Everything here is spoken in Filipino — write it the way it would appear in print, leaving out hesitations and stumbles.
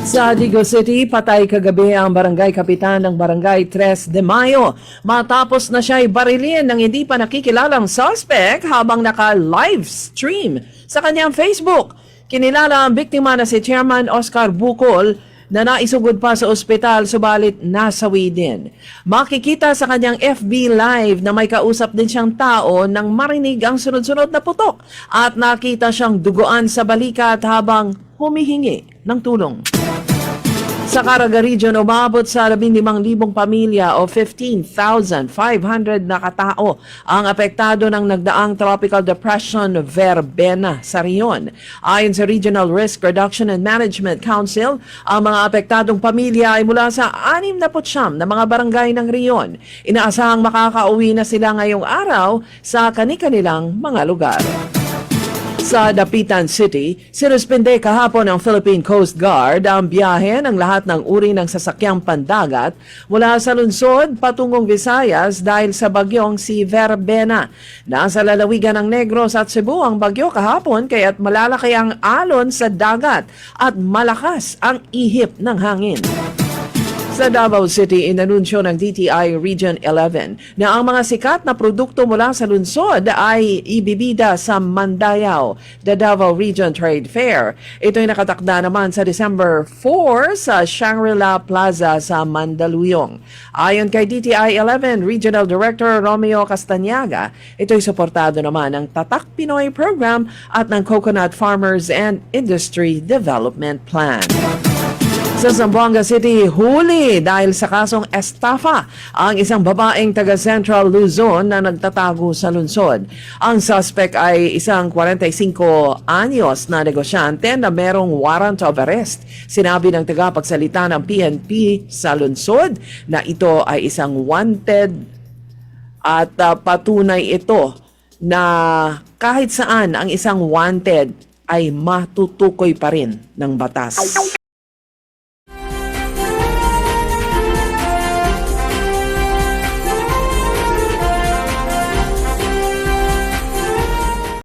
Sa Digo City, patay kagabi ang barangay kapitan ng barangay 3 de Mayo matapos na siya'y barilin ng hindi pa nakikilalang suspect habang naka-live stream sa kanyang Facebook. Kinilala ang biktima na si Chairman Oscar Bucol na naisugod pa sa ospital subalit nasawi din. Makikita sa kanyang FB Live na may kausap din siyang tao nang marinig ang sunod-sunod na putok at nakita siyang duguan sa balikat habang humihingi ng tulong. Sa Caraga Region, umabot sa 15,000 pamilya o 15,500 na katao ang apektado ng nagdaang Tropical Depression Verbena sa riyon. Ayon sa Regional Risk Reduction and Management Council, ang mga apektadong pamilya ay mula sa 69 na mga barangay ng riyon. Inaasahang makakauwi na sila ngayong araw sa kani-kanilang mga lugar. Sa Dapitan City, sinuspende kahapon ng Philippine Coast Guard ang biyahe ng lahat ng uri ng sasakyang pandagat mula sa lungsod patungong Visayas dahil sa bagyong si Verbena. Nasa lalawigan ng Negros at Cebu ang bagyo kahapon kaya't malalaki ang alon sa dagat at malakas ang ihip ng hangin. Sa Davao City, inanunsyo ng DTI Region 11 na ang mga sikat na produkto mula sa lungsod ay ibibida sa Mandayao, the Davao Region Trade Fair. Ito'y nakatakda naman sa December 4 sa Shangri-La Plaza sa Mandaluyong. Ayon kay DTI 11 Regional Director Romeo Castañaga, ito'y suportado naman ng Tatak Pinoy Program at ng Coconut Farmers and Industry Development Plan. Sa Zamboanga City, huli dahil sa kasong estafa ang isang babaeng taga Central Luzon na nagtatago sa lungsod. Ang suspect ay isang 45 anyos na negosyante na merong warrant of arrest. Sinabi ng tagapagsalita ng PNP sa lungsod na ito ay isang wanted at patunay ito na kahit saan ang isang wanted ay matutukoy pa rin ng batas.